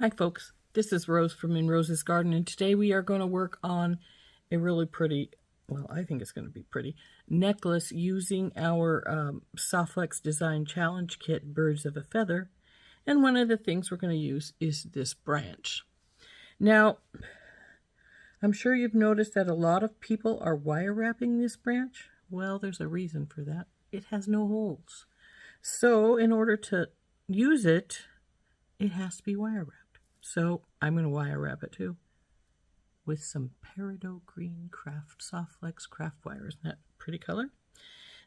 Hi folks, this is Rose from In Rose's Garden, and today we are going to work on a really pretty, well, I think it's going to be pretty, necklace using our SoftFlex Design Challenge Kit, Birds of a Feather. And one of the things we're going to use is this branch. Now, I'm sure you've noticed that a lot of people are wire wrapping this branch. Well, there's a reason for that. It has no holes. So in order to use it, it has to be wire wrapped. So I'm going to wire wrap it too with some peridot green SoftFlex craft wire. Isn't that a pretty color?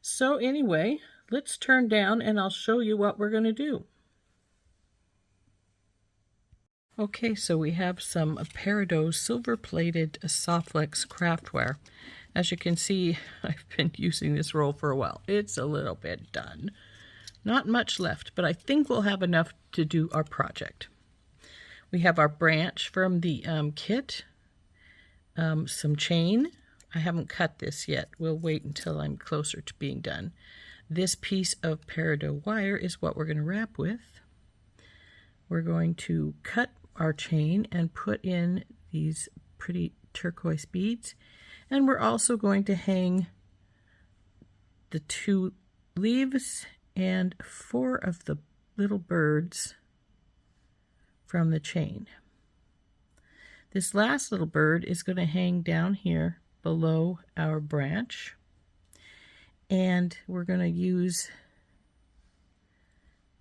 So anyway, let's turn down and I'll show you what we're going to do. Okay, so we have some peridot silver-plated SoftFlex craft wire. As you can see, I've been using this roll for a while. It's a little bit done. Not much left, but I think we'll have enough to do our project. We have our branch from the kit, some chain. I haven't cut this yet. We'll wait until I'm closer to being done. This piece of peridot wire is what we're going to wrap with. We're going to cut our chain and put in these pretty turquoise beads. And we're also going to hang the 2 leaves and 4 of the little birds from the chain. This last little bird is going to hang down here below our branch, and we're going to use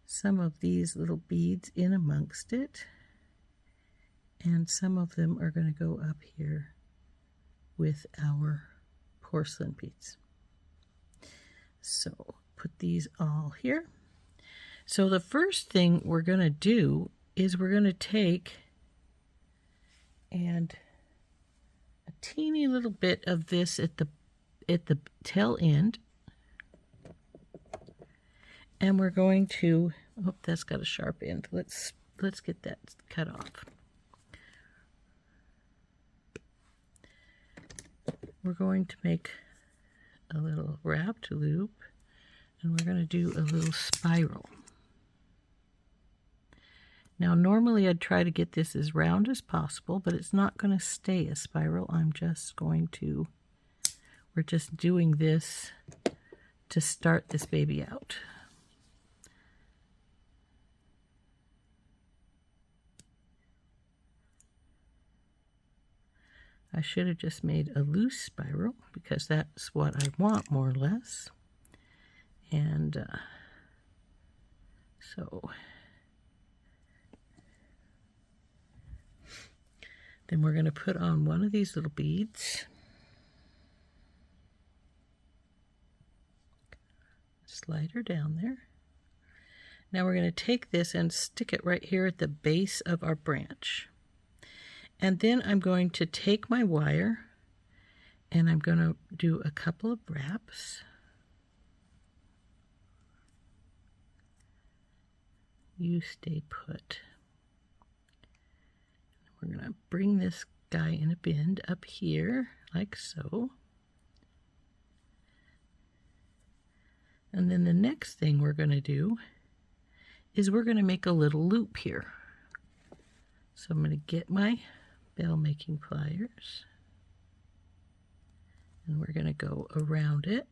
some of these little beads in amongst it, and some of them are going to go up here with our porcelain beads. So put these all here. So the first thing we're going to do is we're going to take and a teeny little bit of this at the tail end, and we're going to, oh, that's got a sharp end. Let's get that cut off. We're going to make a little wrapped loop, and we're going to do a little spiral. Now, normally I'd try to get this as round as possible, but it's not going to stay a spiral. We're just doing this to start this baby out. I should have just made a loose spiral because that's what I want, more or less. And so then we're going to put on one of these little beads. Slide her down there. Now we're going to take this and stick it right here at the base of our branch. And then I'm going to take my wire and I'm going to do a couple of wraps. You stay put. We're going to bring this guy in a bend up here, like so. And then the next thing we're going to do is we're going to make a little loop here. So I'm going to get my bell making pliers, and we're going to go around it.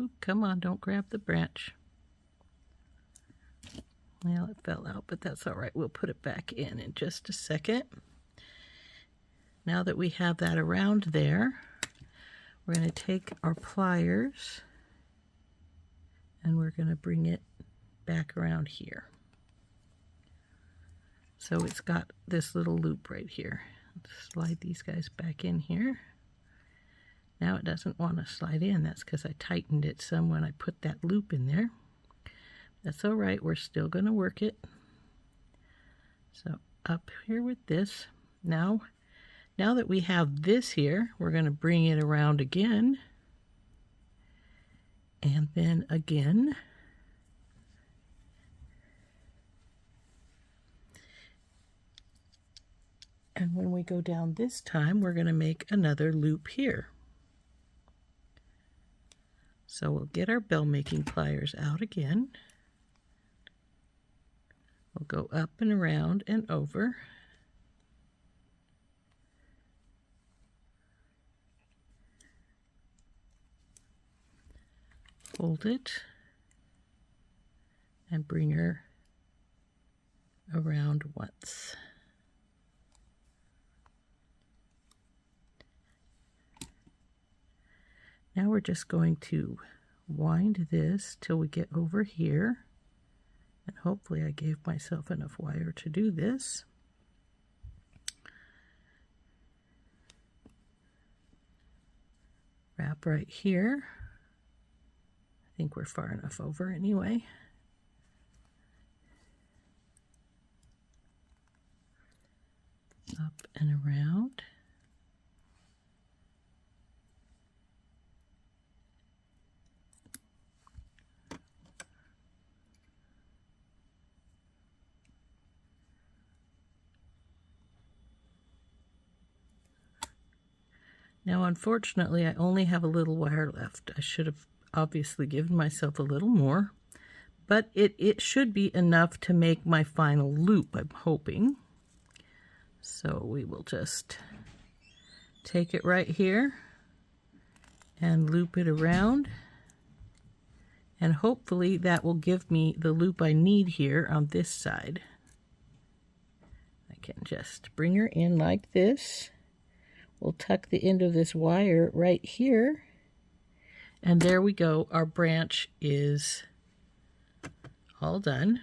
Oop, come on, don't grab the branch. Well, it fell out, but that's all right. We'll put it back in just a second. Now that we have that around there, we're going to take our pliers and we're going to bring it back around here. So it's got this little loop right here. Let's slide these guys back in here. Now it doesn't want to slide in. That's because I tightened it some when I put that loop in there. That's all right, we're still going to work it. So up here with this. Now that we have this here, we're going to bring it around again. And then again. And when we go down this time, we're going to make another loop here. So we'll get our bell making pliers out again. We'll go up and around and over. Hold it and bring her around once. Now we're just going to wind this till we get over here, and hopefully I gave myself enough wire to do this. Wrap right here. I think we're far enough over anyway. Up and around. Now, unfortunately, I only have a little wire left. I should have obviously given myself a little more, but it should be enough to make my final loop, I'm hoping. So we will just take it right here and loop it around, and hopefully that will give me the loop I need here on this side. I can just bring her in like this. We'll tuck the end of this wire right here, and there we go. Our branch is all done.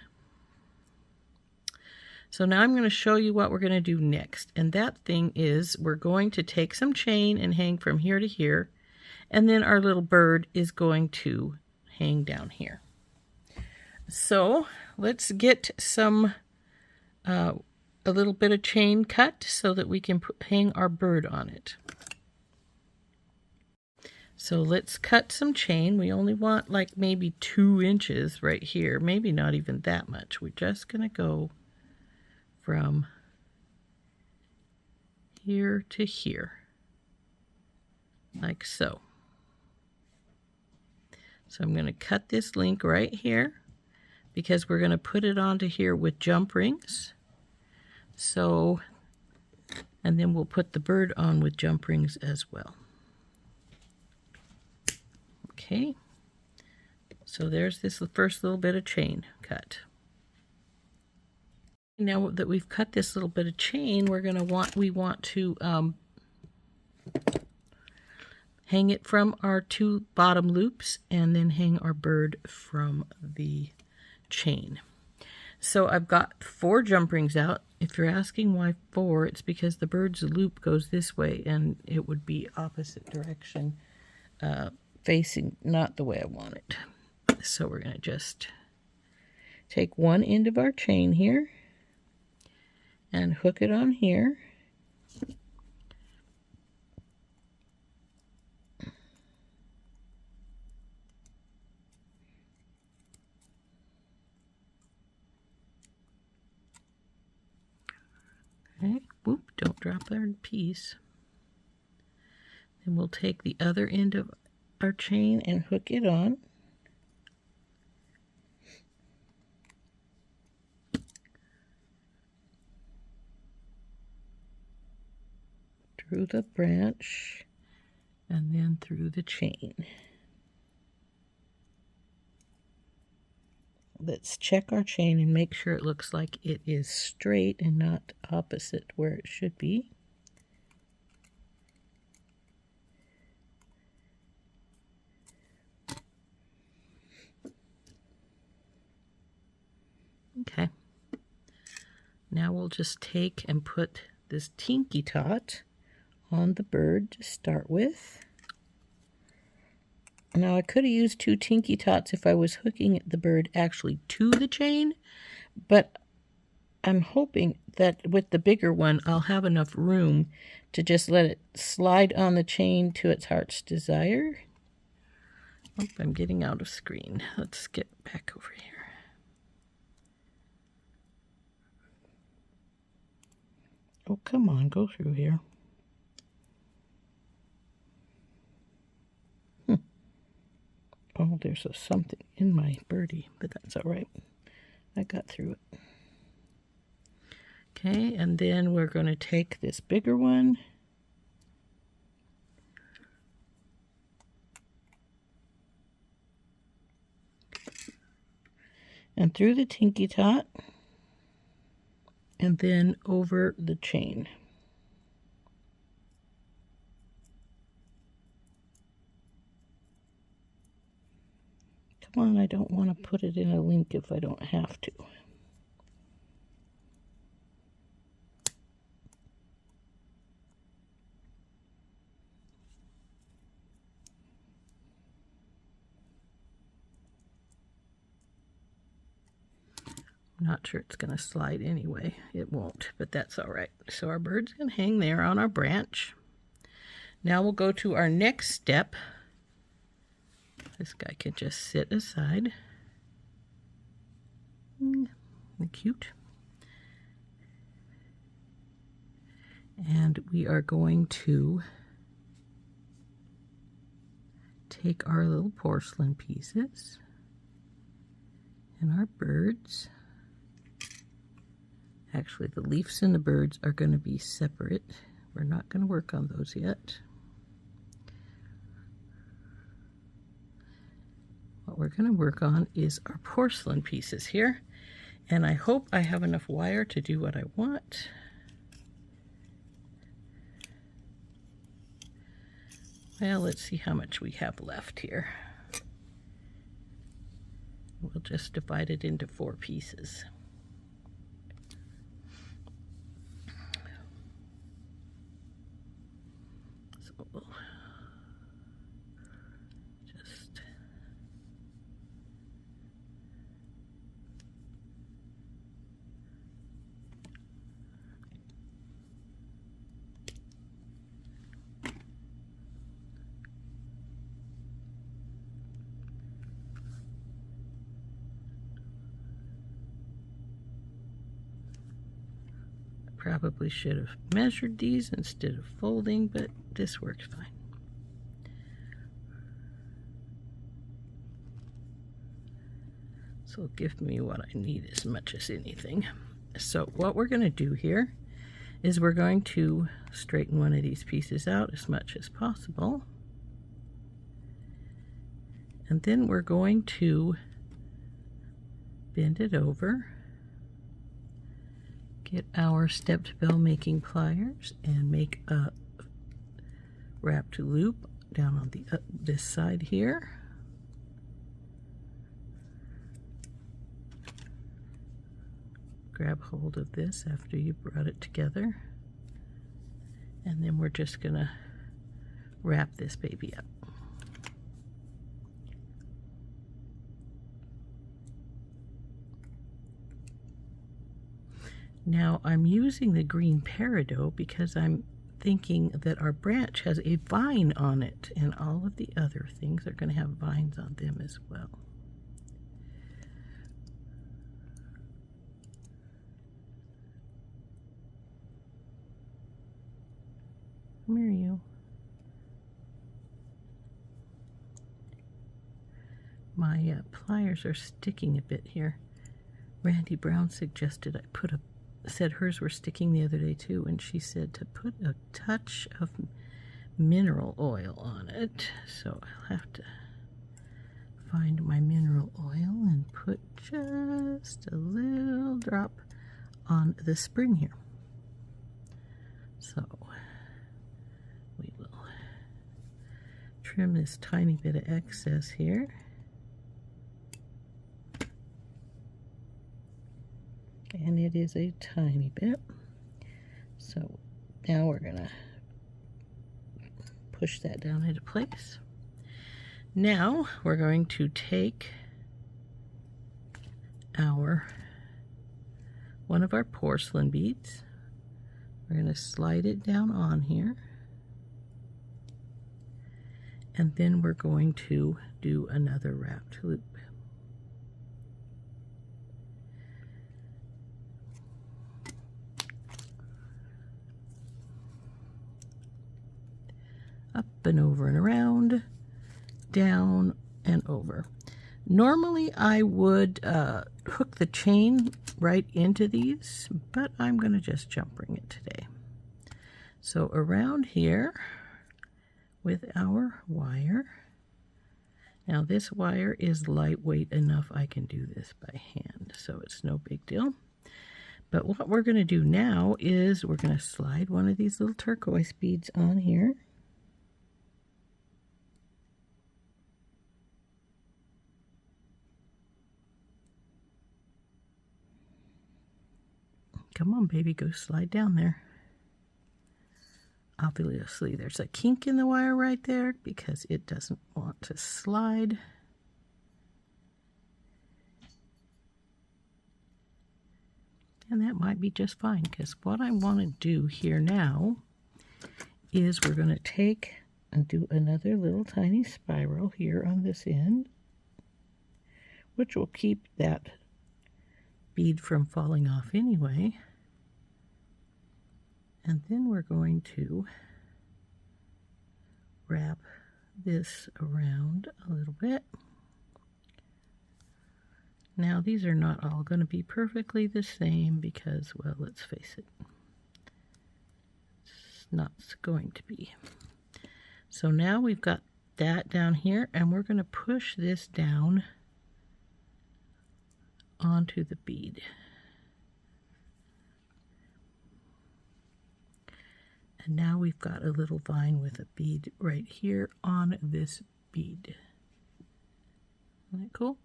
So now I'm going to show you what we're going to do next, and that thing is we're going to take some chain and hang from here to here, and then our little bird is going to hang down here. So let's get some a little bit of chain cut so that we can hang our bird on it. So let's cut some chain. We only want like maybe 2 inches right here, maybe not even that much. We're just going to go from here to here, like so. So I'm going to cut this link right here because we're going to put it onto here with jump rings. So, and then we'll put the bird on with jump rings as well. Okay, so there's this first little bit of chain cut. Now that we've cut this little bit of chain, we want to hang it from our 2 bottom loops, and then hang our bird from the chain. So I've got 4 jump rings out. If you're asking why 4, it's because the bird's loop goes this way, and it would be opposite direction, facing not the way I want it. So we're going to just take one end of our chain here and hook it on here. Okay, whoop, don't drop our piece. Then we'll take the other end of our chain and hook it on. Through the branch and then through the chain. Let's check our chain and make sure it looks like it is straight and not opposite where it should be. Okay. Now we'll just take and put this tinky tot on the bird to start with. Now I could have used 2 tinky tots if I was hooking the bird actually to the chain, but I'm hoping that with the bigger one I'll have enough room to just let it slide on the chain to its heart's desire. Oh, I'm getting out of screen. Let's get back over here. Oh, come on, go through here. Oh, there's something in my birdie, but that's all right. I got through it. Okay, and then we're going to take this bigger one and through the tinky tot and then over the chain. Come on, I don't want to put it in a link if I don't have to. I'm not sure it's going to slide anyway. It won't, but that's all right. So our bird's going to hang there on our branch. Now we'll go to our next step. This guy can just sit aside. Cute. And we are going to take our little porcelain pieces and our birds. Actually, the leaves and the birds are going to be separate. We're not going to work on those yet. What we're going to work on is our porcelain pieces here. And I hope I have enough wire to do what I want. Well, let's see how much we have left here. We'll just divide it into 4 pieces. So we'll just probably should have measured these instead of folding, but this works fine. So it'll give me what I need as much as anything. So what we're going to do here is we're going to straighten one of these pieces out as much as possible. And then we're going to bend it over. Get our stepped bell making pliers and make a wrapped loop down on the this side here. Grab hold of this after you brought it together, and then we're just gonna wrap this baby up. Now I'm using the green peridot because I'm thinking that our branch has a vine on it, and all of the other things are going to have vines on them as well. Come here, you. My pliers are sticking a bit here. Randy Brown suggested I put said hers were sticking the other day too, and she said to put a touch of mineral oil on it. So I'll have to find my mineral oil and put just a little drop on the spring here. So we will trim this tiny bit of excess here. And it is a tiny bit. So now we're gonna push that down into place. Now we're going to take one of our porcelain beads. We're gonna slide it down on here. And then we're going to do another wrapped loop. Up and over and around, down and over. Normally I would hook the chain right into these, but I'm going to just jump ring it today. So around here with our wire. Now this wire is lightweight enough I can do this by hand, so it's no big deal. But what we're going to do now is we're going to slide one of these little turquoise beads on here. Come on, baby, go slide down there. Obviously, there's a kink in the wire right there because it doesn't want to slide. And that might be just fine, because what I want to do here now is we're going to take and do another little tiny spiral here on this end, which will keep that bead from falling off anyway. And then we're going to wrap this around a little bit. Now these are not all going to be perfectly the same because, well, let's face it, it's not going to be. So now we've got that down here, and we're going to push this down onto the bead. And now we've got a little vine with a bead right here on this bead. Isn't that cool?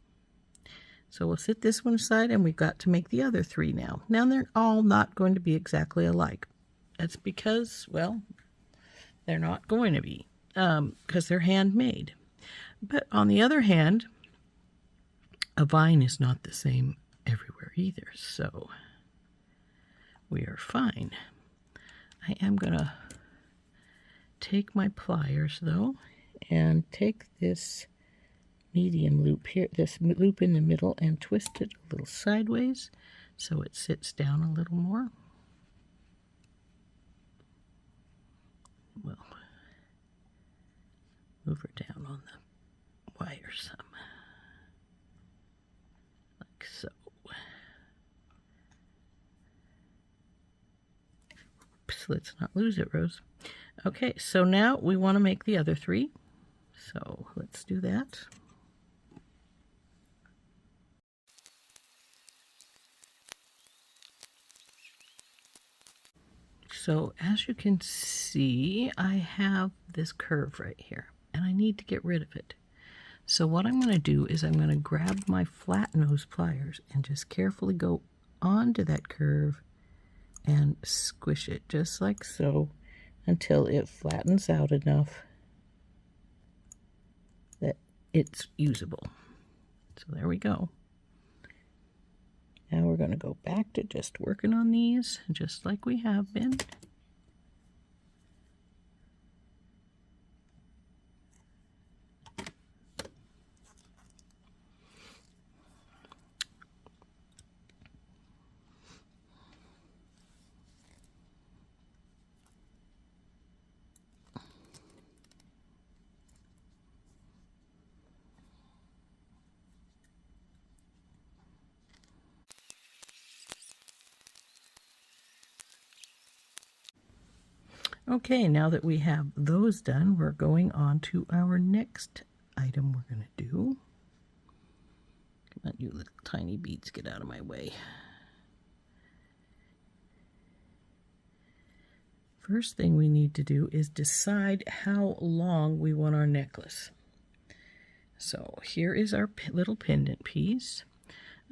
So we'll set this one aside, and we've got to make the other three now. Now they're all not going to be exactly alike. That's because, well, they're not going to be, because they're handmade. But on the other hand, a vine is not the same everywhere either, so we are fine. I am going to take my pliers, though, and take this medium loop here, this loop in the middle, and twist it a little sideways so it sits down a little more. Well, move her down on the wire some, like so. Oops, let's not lose it, Rose. Okay, so now we want to make the other three, so let's do that. So as you can see, I have this curve right here, and I need to get rid of it. So what I'm going to do is I'm going to grab my flat nose pliers and just carefully go onto that curve and squish it just like so until it flattens out enough that it's usable. So there we go. Now we're going to go back to just working on these, just like we have been. Okay, now that we have those done, we're going on to our next item we're going to do. Come on, you little tiny beads, get out of my way. First thing we need to do is decide how long we want our necklace. So here is our little pendant piece.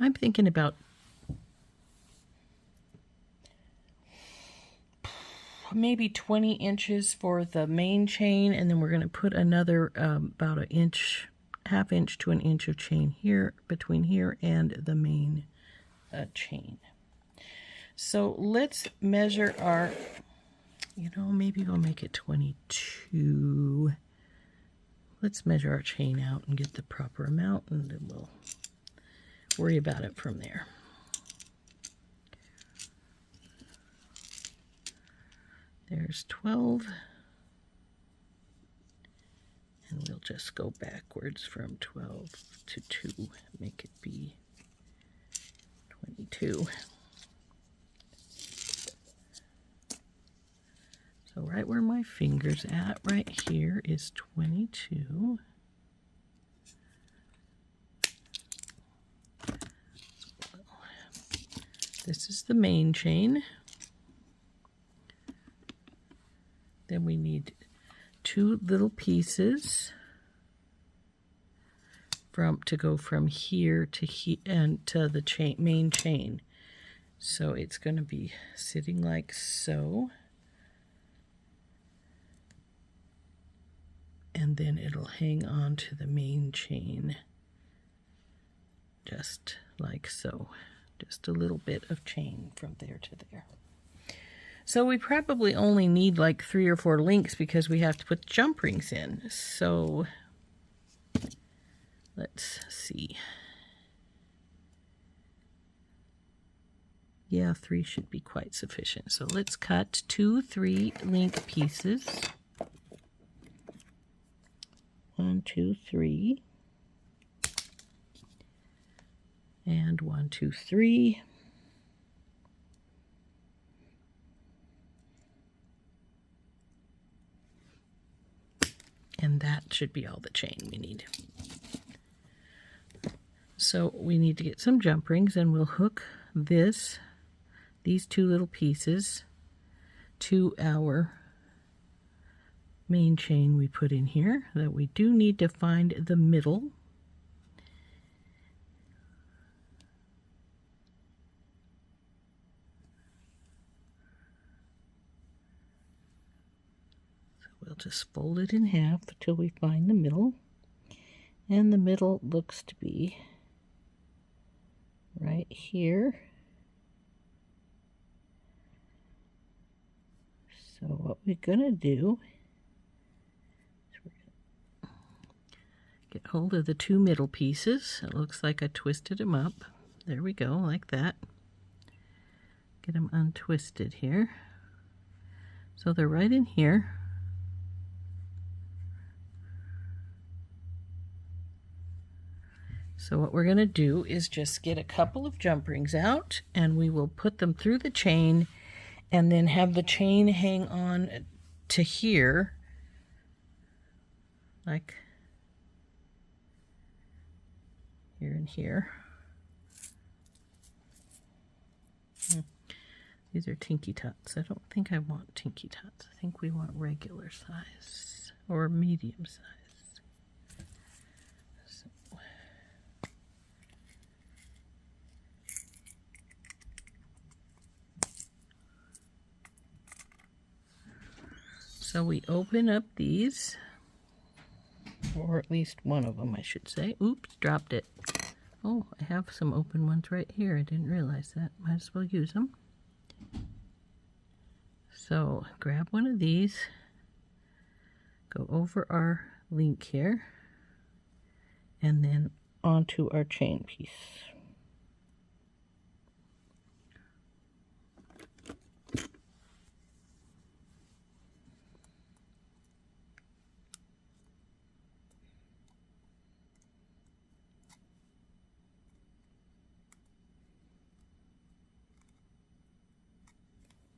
I'm thinking about maybe 20 inches for the main chain, and then we're going to put another about an inch, half inch to an inch of chain here between here and the main chain. So let's measure our, maybe we'll make it 22. Let's measure our chain out and get the proper amount, and then we'll worry about it from there. There's 12, And we'll just go backwards from 12 to 2, make it be 22. So right where my finger's at, right here, is 22. This is the main chain. Then we need 2 little pieces to go from here to here and to the main chain. So it's going to be sitting like so. And then it'll hang on to the main chain just like so. Just a little bit of chain from there to there. So we probably only need like 3 or 4 links because we have to put jump rings in. So let's see. Yeah, 3 should be quite sufficient. So let's cut 2 3-link pieces. 1, 2, 3. And 1, 2, 3. And that should be all the chain we need. So we need to get some jump rings, and we'll hook these 2 little pieces to our main chain we put in here. That we do need to find the middle. We'll just fold it in half until we find the middle. And the middle looks to be right here. So what we're going to do is we're going to get hold of the 2 middle pieces. It looks like I twisted them up. There we go, like that. Get them untwisted here. So they're right in here. So what we're going to do is just get a couple of jump rings out, and we will put them through the chain and then have the chain hang on to here, like here and here. These are tinky tots. I don't think I want tinky tots. I think we want regular size or medium size. So we open up these, or at least one of them, I should say. Oops, dropped it. Oh, I have some open ones right here. I didn't realize that. Might as well use them. So grab one of these, go over our link here, and then onto our chain piece.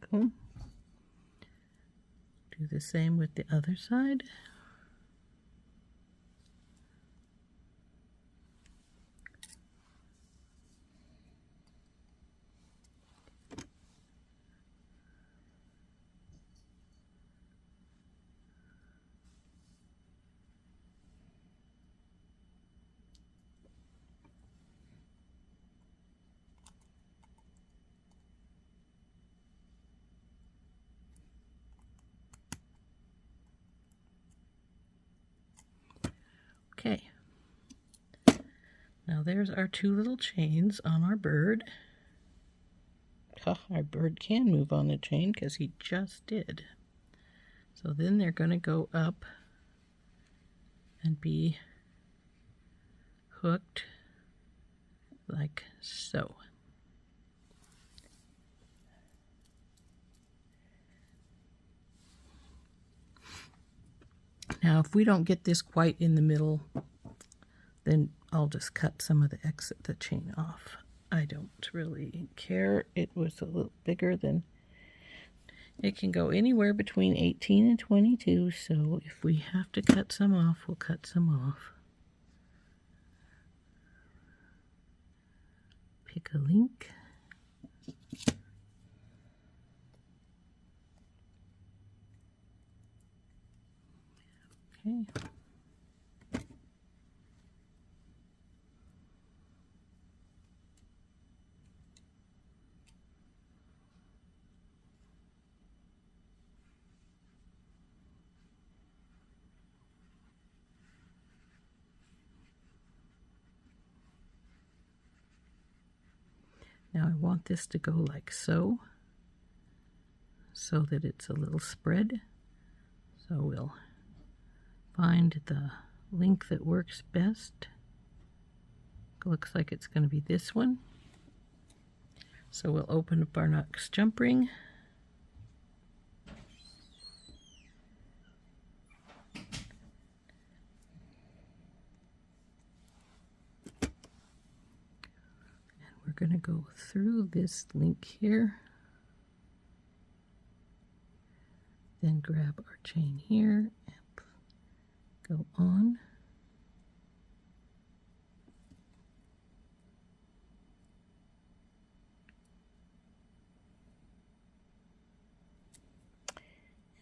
Cool. Do the same with the other side. Okay, now there's our 2 little chains on our bird. Our bird can move on the chain because he just did. So then they're going to go up and be hooked like so. Now, if we don't get this quite in the middle, then I'll just cut some of the chain off. I don't really care. It was a little bigger than, it can go anywhere between 18 and 22, so if we have to cut some off, we'll cut some off. Pick a link. Okay. Now I want this to go like so that it's a little spread. So we'll find the link that works best. Looks like it's going to be this one. So we'll open up our next jump ring. We're going to go through this link here, then grab our chain here and go on.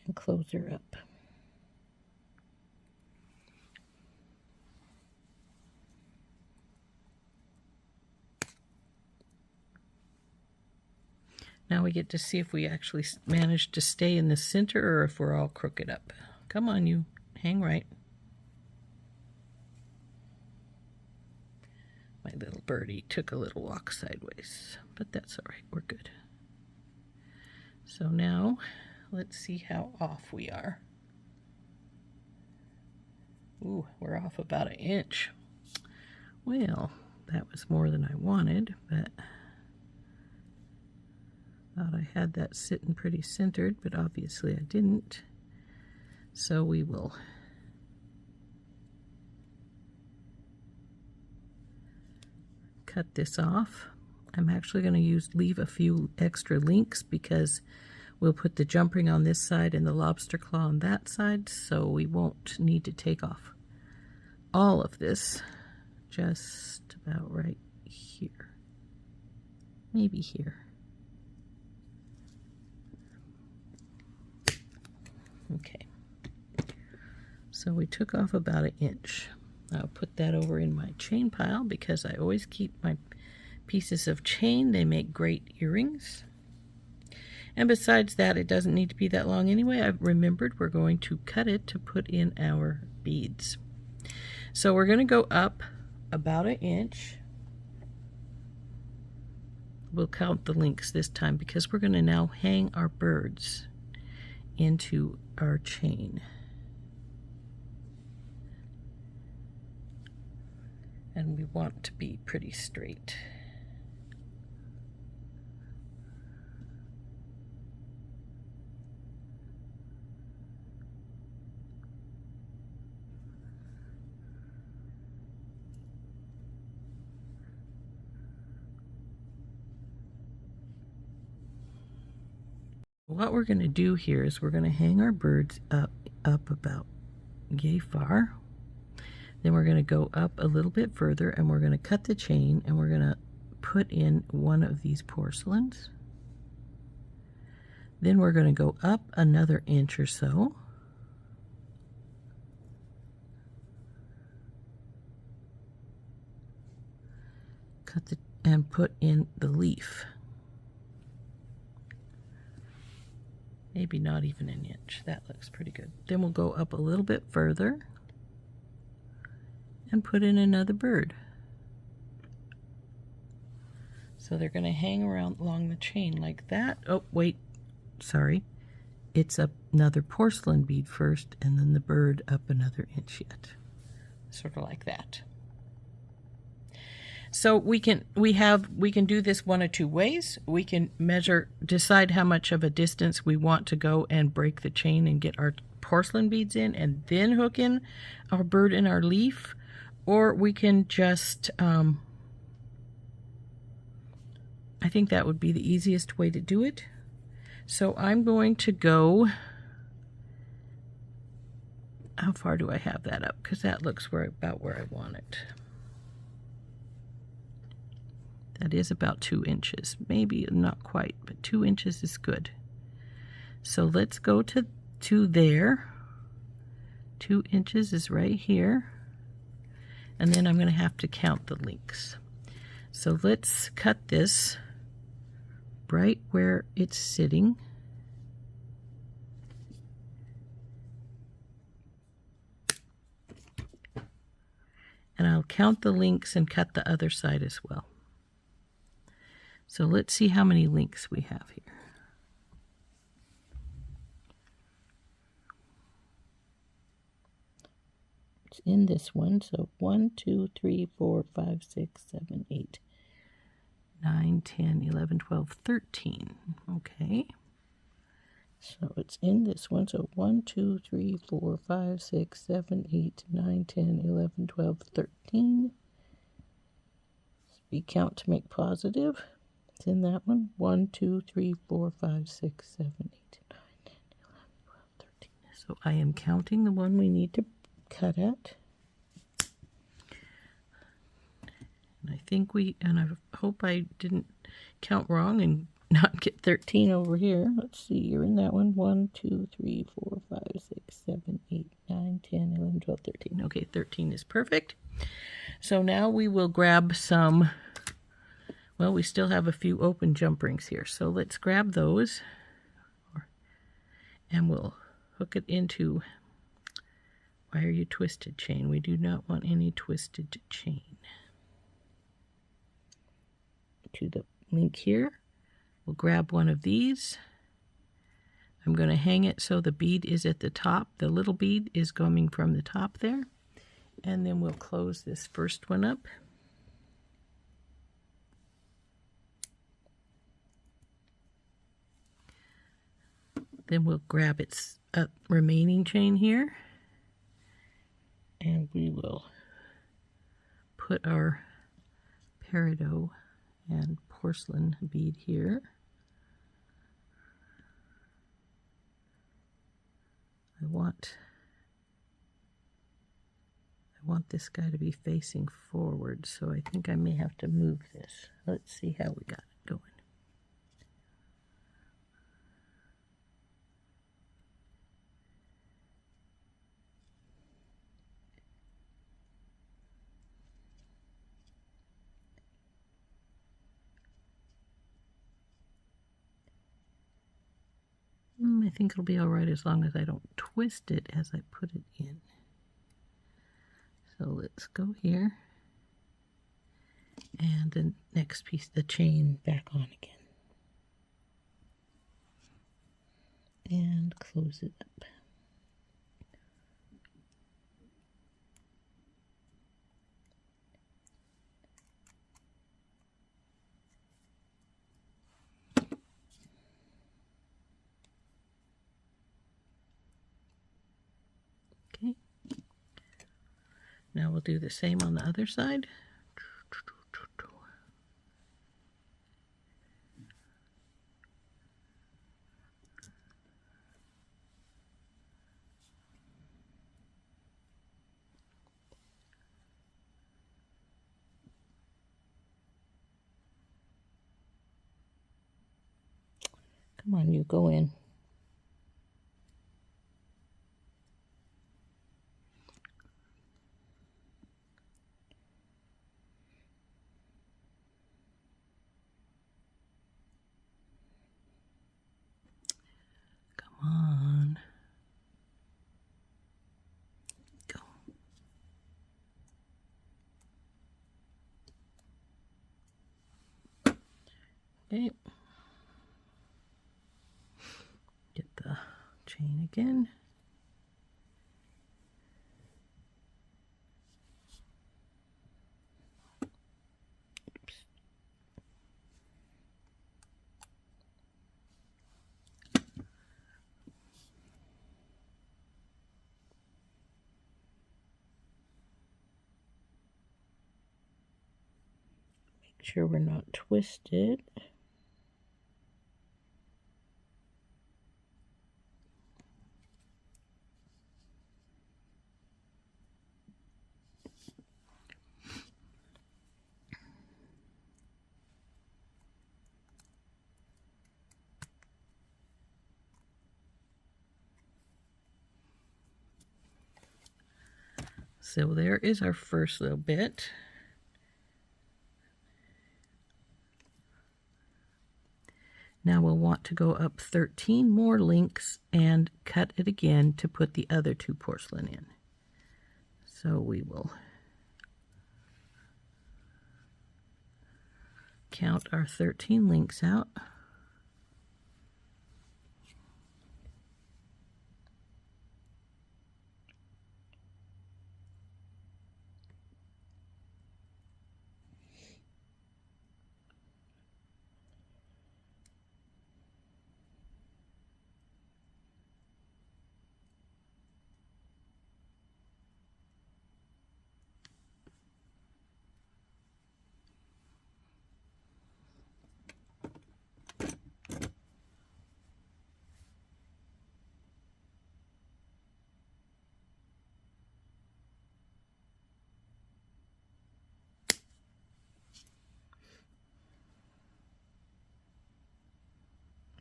And close her up. Now we get to see if we actually manage to stay in the center or if we're all crooked up. Come on, you. Hang right. My little birdie took a little walk sideways, but that's all right. We're good. So now, let's see how off we are. Ooh, we're off about 1 inch. Well, that was more than I wanted, but thought I had that sitting pretty centered, but obviously I didn't. So we will cut this off. I'm actually going to leave a few extra links because we'll put the jump ring on this side and the lobster claw on that side, so we won't need to take off all of this. Just about right here. Maybe here. Okay, so we took off about 1 inch. I'll put that over in my chain pile because I always keep my pieces of chain. They make great earrings. And besides that, it doesn't need to be that long anyway. I've remembered we're going to cut it to put in our beads. So we're going to go up about 1 inch. We'll count the links this time because we're going to now hang our birds into our chain. And we want to be pretty straight. What we're going to do here is we're going to hang our birds up about yay far. Then we're going to go up a little bit further and we're going to cut the chain and we're going to put in one of these porcelains. Then we're going to go up another inch or so. And put in the leaf. Maybe not even 1 inch. That looks pretty good. Then we'll go up a little bit further and put in another bird. So they're going to hang around along the chain like that. Oh, wait. Sorry. It's another porcelain bead first and then the bird up another inch yet. Sort of like that. So we can do this one of two ways. We can decide how much of a distance we want to go and break the chain and get our porcelain beads in and then hook in our bird and our leaf, or we can just, I think that would be the easiest way to do it. So I'm going to go, how far do I have that up? Because that looks about where I want it. That is about 2 inches. Maybe not quite, but 2 inches is good. So let's go to there. 2 inches is right here. And then I'm going to have to count the links. So let's cut this right where it's sitting. And I'll count the links and cut the other side as well. So let's see how many links we have here. It's in this one, so 1, 2, 3, 4, 5, 6, 7, 8, 9, 10, 11, 12, 13. Okay. So it's in this one, so 1, 2, 3, 4, 5, 6, 7, 8, 9, 10, 11, 12, 13. We count to make positive. It's in that one. 1, 2, 3, 4, 5, 6, 7, 8, 9, 10, 11, 12, 13. So I am counting the one we need to cut at. And I think and I hope I didn't count wrong and not get 13 over here. Let's see, you're in that one. 1, 2, 3, 4, 5, 6, 7, 8, 9, 10, 11, 12, 13. Okay, 13 is perfect. So now we will grab some, well, we still have a few open jump rings here. So let's grab those and we'll hook it into, why are you twisted chain? We do not want any twisted chain. To the link here, we'll grab one of these. I'm going to hang it so the bead is at the top. The little bead is coming from the top there. And then we'll close this first one up. Then we'll grab its remaining chain here. And we will put our peridot and porcelain bead here. I want this guy to be facing forward, so I think I may have to move this. Let's see how we got it going. I think it'll be all right as long as I don't twist it as I put it in. So let's go here. And the next piece, the chain back on again. And close it up. Okay. Now we'll do the same on the other side. Come on, you go in. Come on. Go. Okay. Get the chain again. Oops. sure we're not twisted. So there is our first little bit. Now we'll want to go up 13 more links and cut it again to put the other 2 porcelain in. So we will count our 13 links out.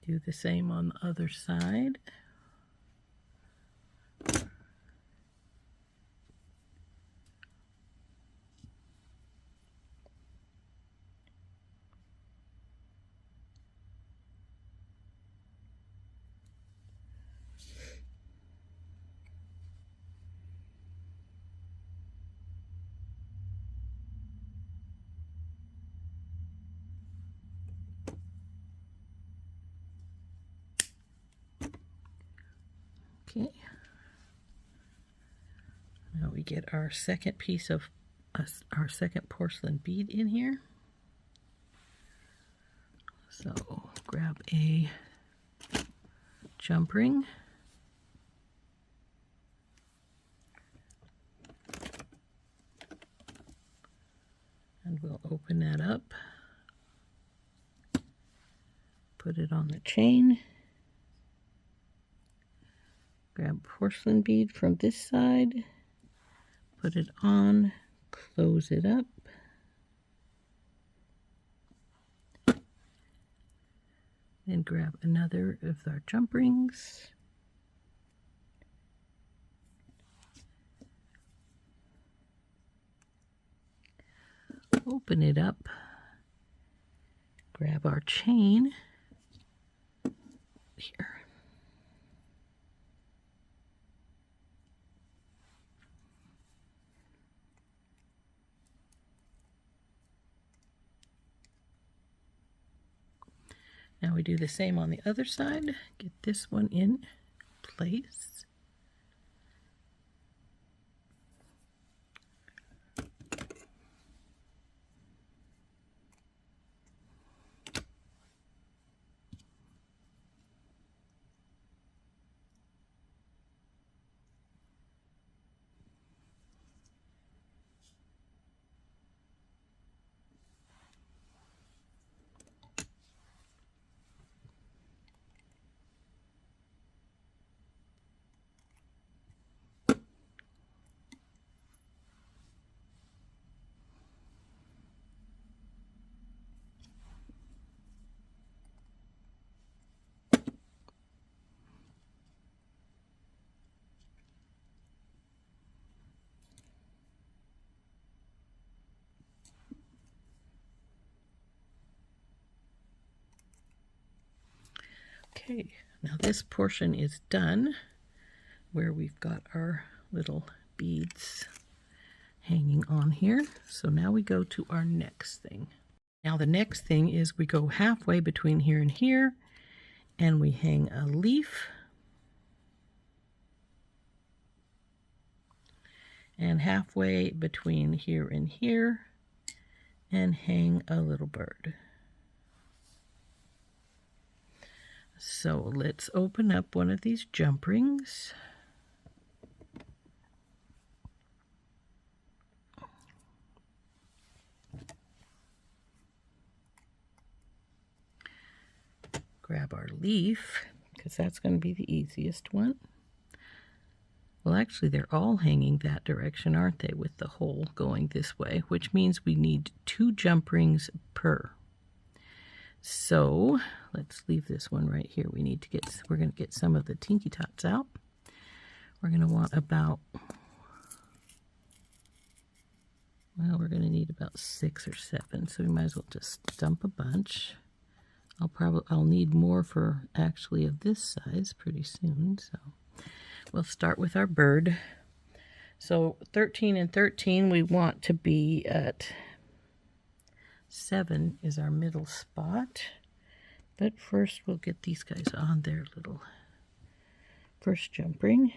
Do the same on the other side. Okay. Now we get our second piece of our second porcelain bead in here. So grab a jump ring. And we'll open that up. Put it on the chain. Grab a porcelain bead from this side. Put it on. Close it up. Then grab another of our jump rings. Open it up. Grab our chain here. Now we do the same on the other side. Get this one in place. Okay, now this portion is done where we've got our little beads hanging on here. So now we go to our next thing. Now the next thing is we go halfway between here and here and we hang a leaf and halfway between here and here and hang a little bird. So let's open up one of these jump rings. grab our leaf, because that's going to be the easiest one. Well, actually, they're all hanging that direction, aren't they, with the hole going this way, which means we need 2 jump rings per. So let's leave this one right here. We're going to get some of the Tinky Tots out. We're going to want about, well, we're going to need about 6 or 7, so we might as well just dump a bunch. I'll need more for actually of this size pretty soon, so we'll start with our bird. So 13 and 13, we want to be at 7 is our middle spot. But first we'll get these guys on their little first jump ring.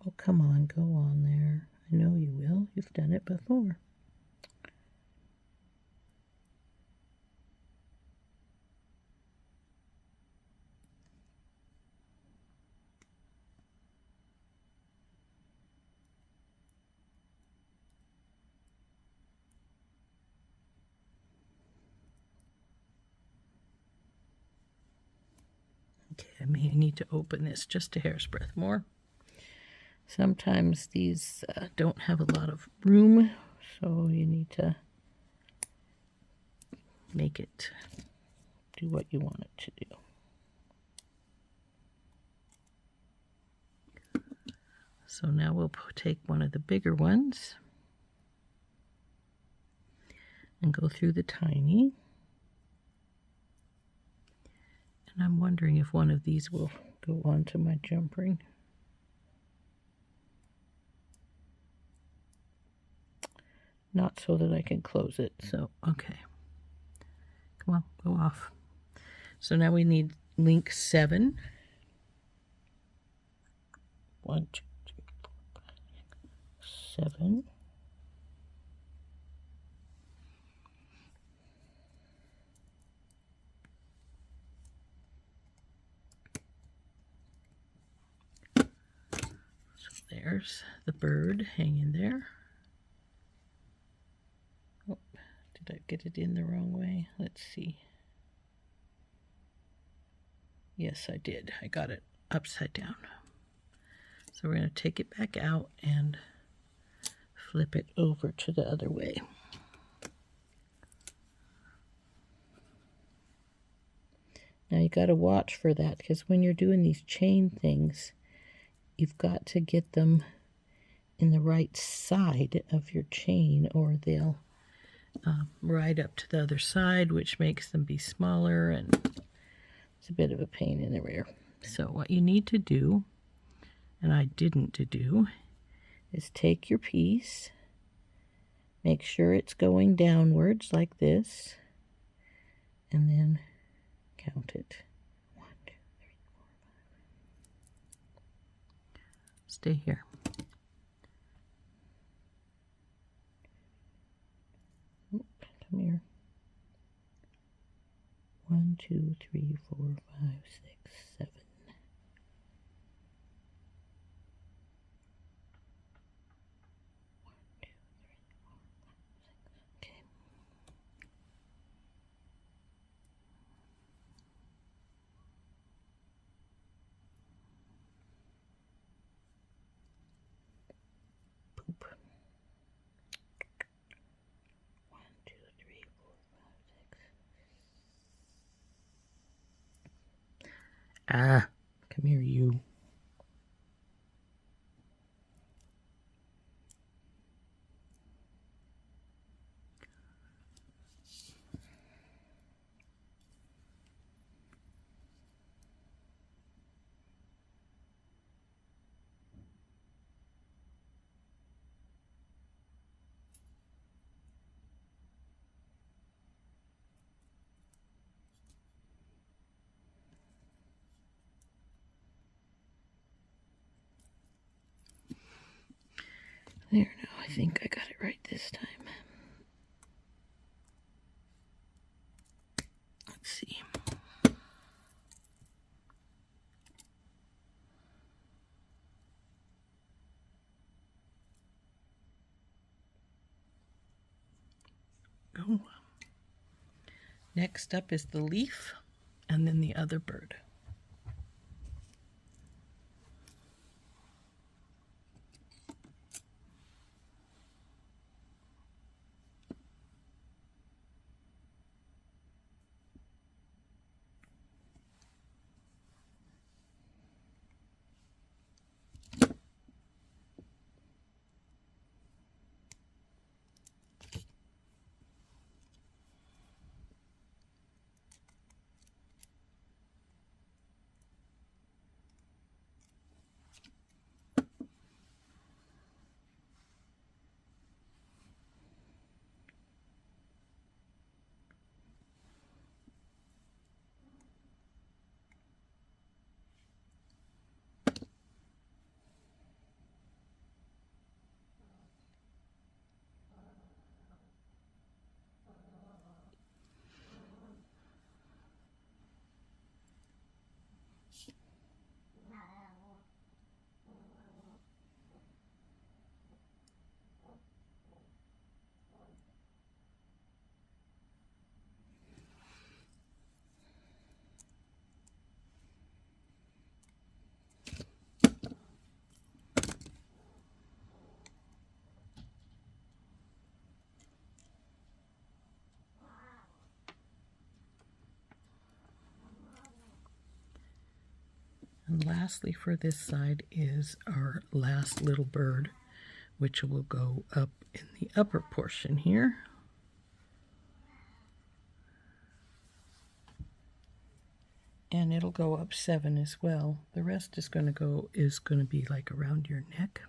Oh, come on, go on there. I know you will. You've done it before. Okay, I may need to open this just a hair's breadth more. Sometimes these don't have a lot of room, so you need to make it do what you want it to do. So now we'll take one of the bigger ones and go through the tiny. And I'm wondering if one of these will go onto my jump ring. Not so that I can close it, so okay. Come on, go off. So now we need link 7. 1, 2, 3, 4, 5, 7. So there's the bird hanging there. Oh, did I get it in the wrong way? Let's see. Yes, I did. I got it upside down. So we're going to take it back out and flip it over to the other way. Now you got to watch for that, because when you're doing these chain things, you've got to get them in the right side of your chain, or they'll ride up to the other side, which makes them be smaller, and it's a bit of a pain in the rear. So what you need to do, and I didn't do, is take your piece, make sure it's going downwards like this, and then count it. 1, 2, 3, 4, 5. Stay here. Come here. 1, 2, 3, 4, 5, 6, 7. Poop. 1, 2, 3, 4, 5, 6. Ah, come here, you. There, now I think I got it right this time. Let's see. go. Next up is the leaf, and then the other bird. And lastly for this side is our last little bird, which will go up in the upper portion here. And it'll go up 7 as well. The rest is going to be like around your neck.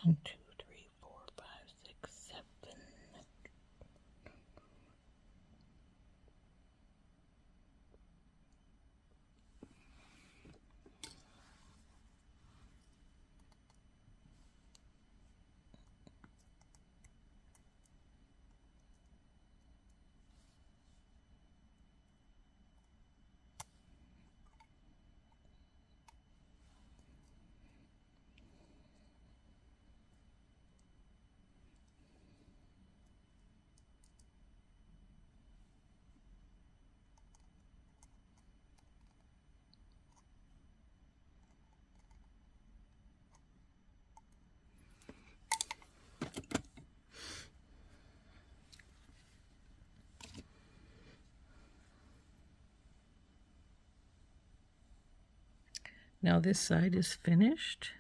One, two, three, 4, 5, 6, 7. Now this side is finished,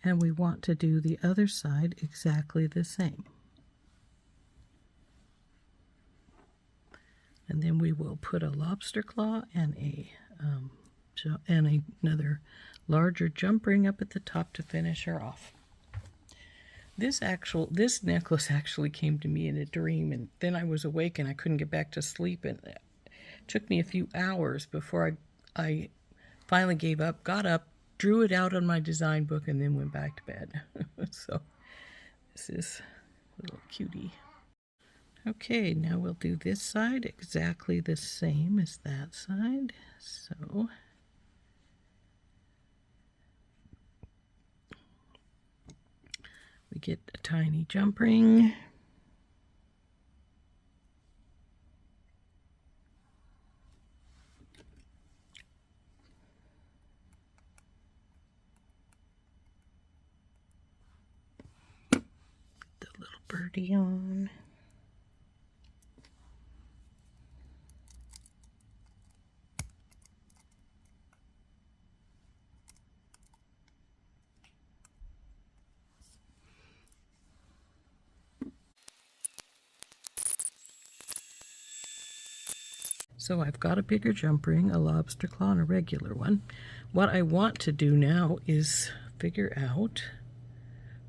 and we want to do the other side exactly the same. And then we will put a lobster claw and another larger jump ring up at the top to finish her off. This necklace actually came to me in a dream, and then I was awake and I couldn't get back to sleep, and it took me a few hours before I finally gave up, got up, drew it out on my design book, and then went back to bed. So this is a little cutie. Okay, now we'll do this side exactly the same as that side. So we get a tiny jump ring. The little birdie on. So I've got a bigger jump ring, a lobster claw, and a regular one. What I want to do now is figure out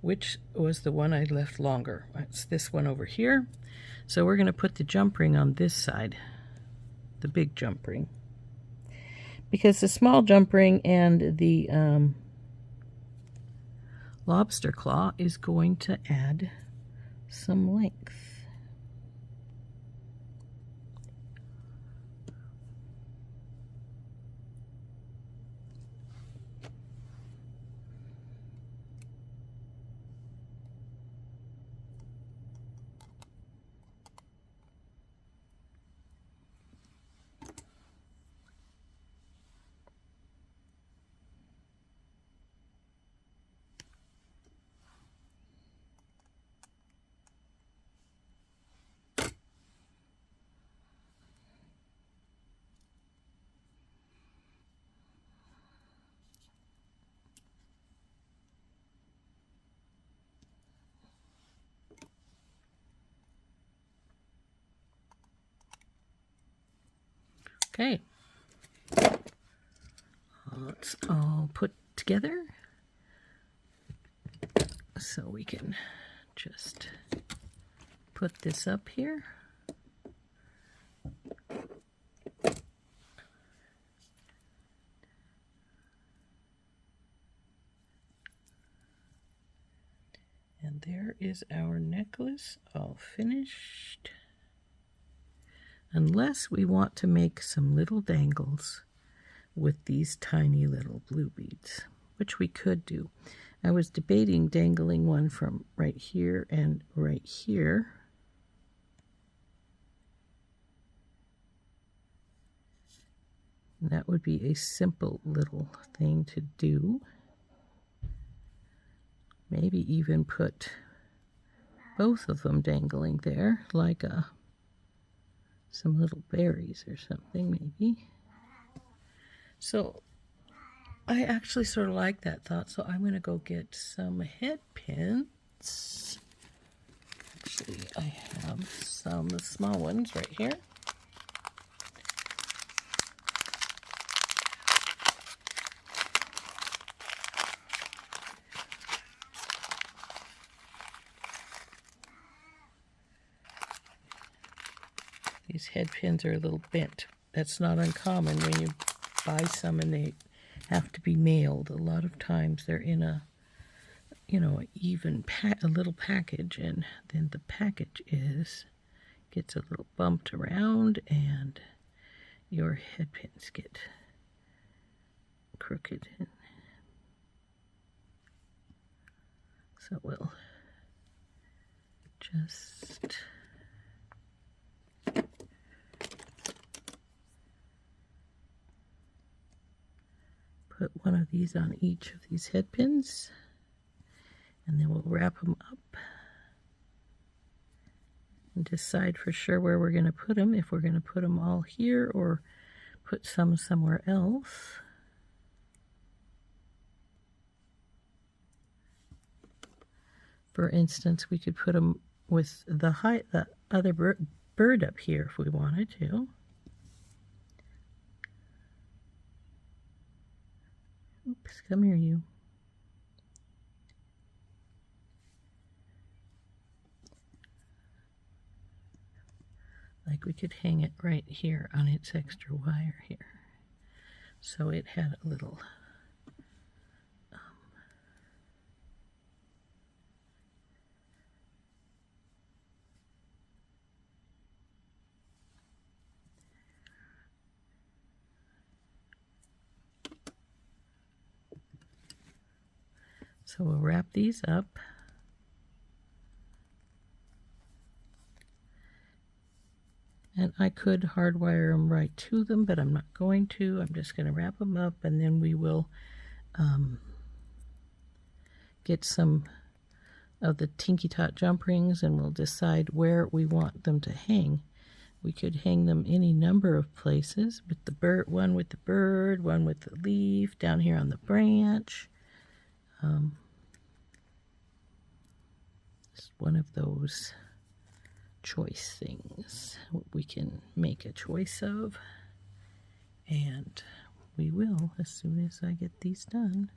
which was the one I left longer. It's this one over here. So we're going to put the jump ring on this side, the big jump ring. Because the small jump ring and the lobster claw is going to add some length. Okay, let's all put together so we can just put this up here. And there is our necklace all finished. Unless we want to make some little dangles with these tiny little blue beads, which we could do. I was debating dangling one from right here and right here. And that would be a simple little thing to do. Maybe even put both of them dangling there, like some little berries or something, maybe. So I actually sort of like that thought, so I'm going to go get some head pins. Actually, I have some small ones right here. These head pins are a little bent. That's not uncommon when you buy some and they have to be mailed. A lot of times they're in a, a little package, and then the package gets a little bumped around and your head pins get crooked. So we'll just put one of these on each of these head pins, and then we'll wrap them up and decide for sure where we're going to put them, if we're going to put them all here or put some somewhere else. For instance, we could put them with the other bird up here if we wanted to. Oops, come here, you. Like we could hang it right here on its extra wire here. So it had a little so we'll wrap these up. And I could hardwire them right to them, but I'm not going to. I'm just going to wrap them up, and then we will get some of the Tinky Tot jump rings, and we'll decide where we want them to hang. We could hang them any number of places, with the bird, one with the bird, one with the leaf, down here on the branch. Just one of those choice things. We can make a choice of, and we will as soon as I get these done.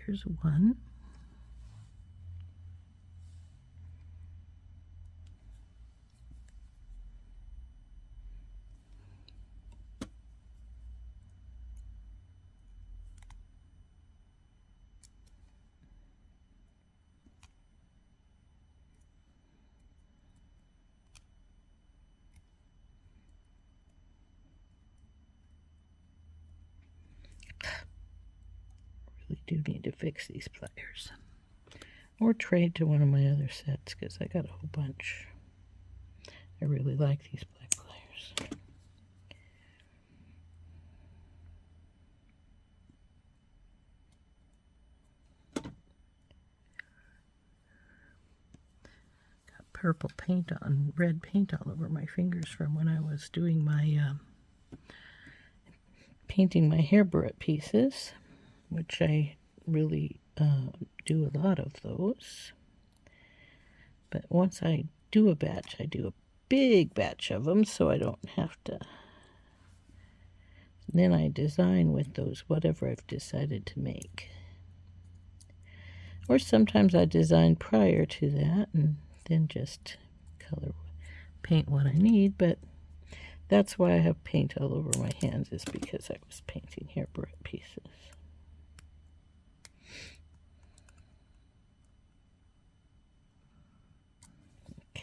There's one. Really do need to fix these pliers. Or trade to one of my other sets because I got a whole bunch. I really like these black pliers. Got purple paint on, red paint all over my fingers from when I was doing my painting my hair barrette pieces, which I really do a lot of those. But once I do a batch, I do a big batch of them so I don't have to. Then I design with those whatever I've decided to make. Or sometimes I design prior to that and then just color paint what I need, but that's why I have paint all over my hands, is because I was painting hair barrette pieces.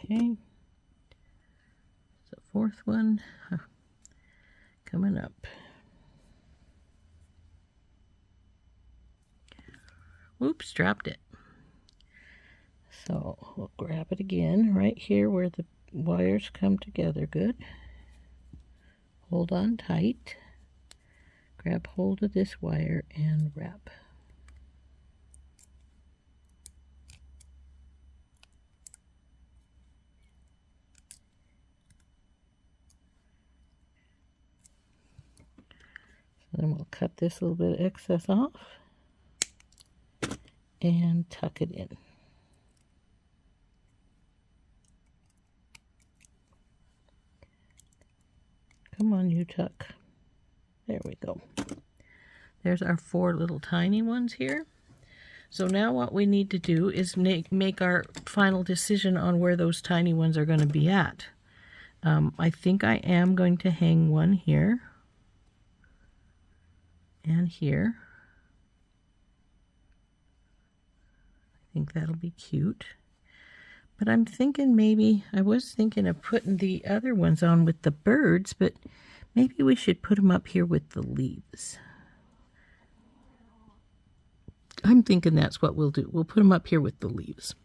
Okay, so fourth one coming up. Oops, dropped it. So we'll grab it again right here where the wires come together good. Hold on tight. Grab hold of this wire and wrap. Then we'll cut this little bit of excess off and tuck it in. Come on, you tuck. There we go. There's our 4 little tiny ones here. So now what we need to do is make our final decision on where those tiny ones are going to be at. I think I am going to hang one here. And here. I think that'll be cute. But I'm thinking I was thinking of putting the other ones on with the birds, but maybe we should put them up here with the leaves. I'm thinking that's what we'll do. We'll put them up here with the leaves.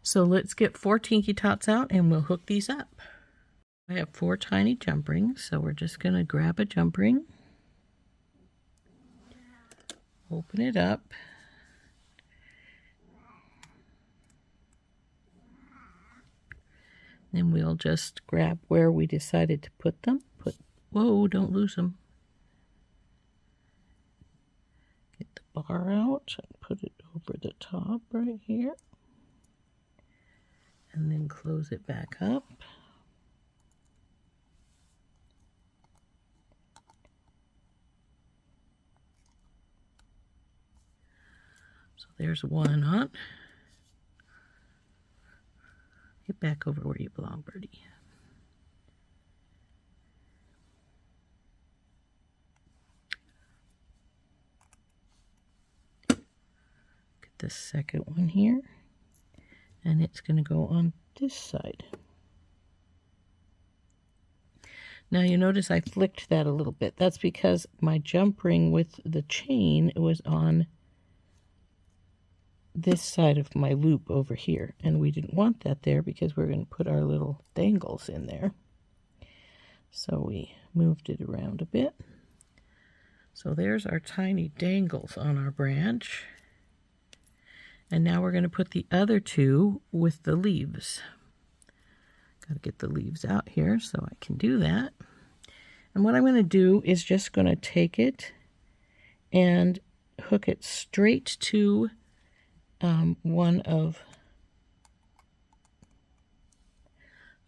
So let's get 4 Tinky Tots out and we'll hook these up. I have 4 tiny jump rings, so we're just going to grab a jump ring. Open it up. Then we'll just grab where we decided to put them. Whoa, don't lose them. Get the bar out and put it over the top right here. And then close it back up. So there's one on. Get back over where you belong, birdie. the second one here, and it's going to go on this side. Now you notice I flicked that a little bit. That's because my jump ring with the chain was on this side of my loop over here, and we didn't want that there because we're going to put our little dangles in there. So we moved it around a bit. So there's our tiny dangles on our branch. And now we're going to put the other two with the leaves. Got to get the leaves out here so I can do that. And what I'm going to do is just going to take it and hook it straight to one of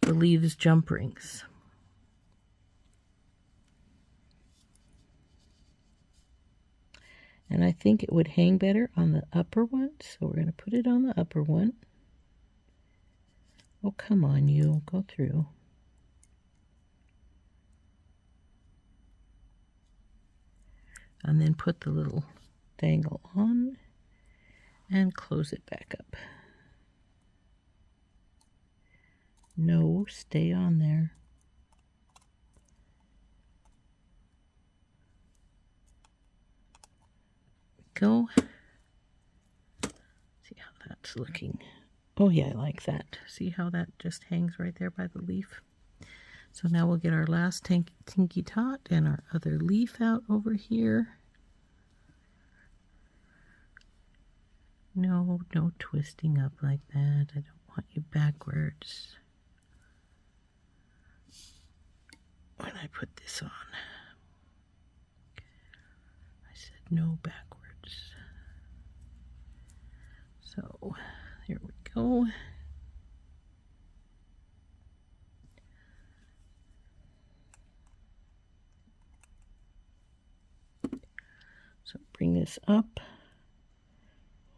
the leaves jump rings. And I think it would hang better on the upper one, so we're going to put it on the upper one. Oh, come on, you. Go through. And then put the little dangle on and close it back up. No, stay on there. Go. See how that's looking. Oh yeah, I like that. See how that just hangs right there by the leaf? So now we'll get our last tinky tot and our other leaf out over here. No, no twisting up like that. I don't want you backwards when I put this on. I said no backwards. So here we go. So bring this up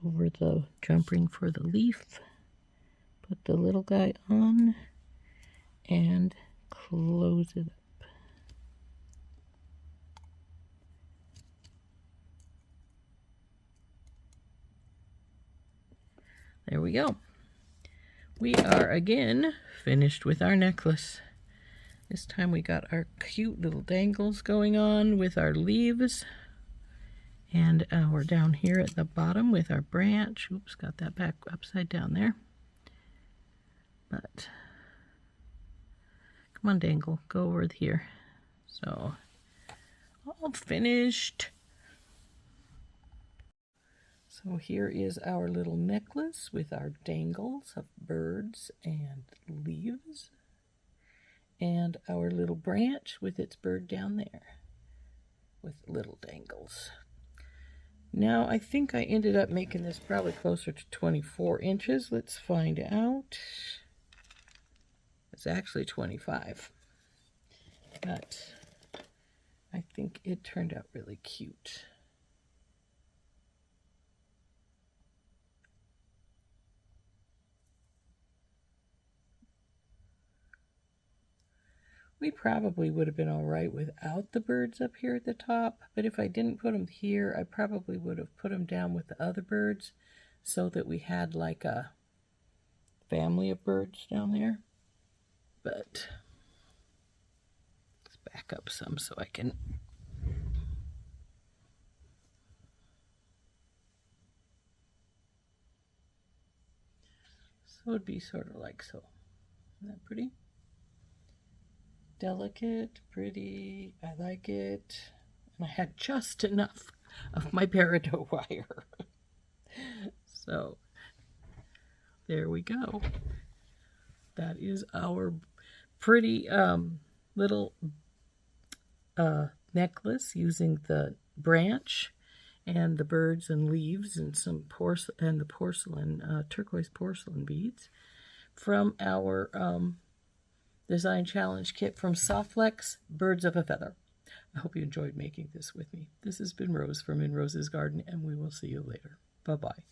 over the jump ring for the leaf, put the little guy on, and close it up. There we go. We are again finished with our necklace. This time we got our cute little dangles going on with our leaves. And we're down here at the bottom with our branch. Oops, got that back upside down there. But come on, dangle, go over here. So all finished. So here is our little necklace with our dangles of birds and leaves. And our little branch with its bird down there with little dangles. Now, I think I ended up making this probably closer to 24 inches. Let's find out. It's actually 25. But I think it turned out really cute. We probably would have been all right without the birds up here at the top, but if I didn't put them here, I probably would have put them down with the other birds so that we had like a family of birds down there. But let's back up some so I can... So it would be sort of like so. Isn't that pretty? Delicate, pretty, I like it. And I had just enough of my peridot wire. So there we go. That is our pretty little necklace using the branch and the birds and leaves and some porcelain, turquoise porcelain beads from our Design Challenge Kit from SoftFlex, Birds of a Feather. I hope you enjoyed making this with me. This has been Rose from In Rose's Garden, and we will see you later. Bye-bye.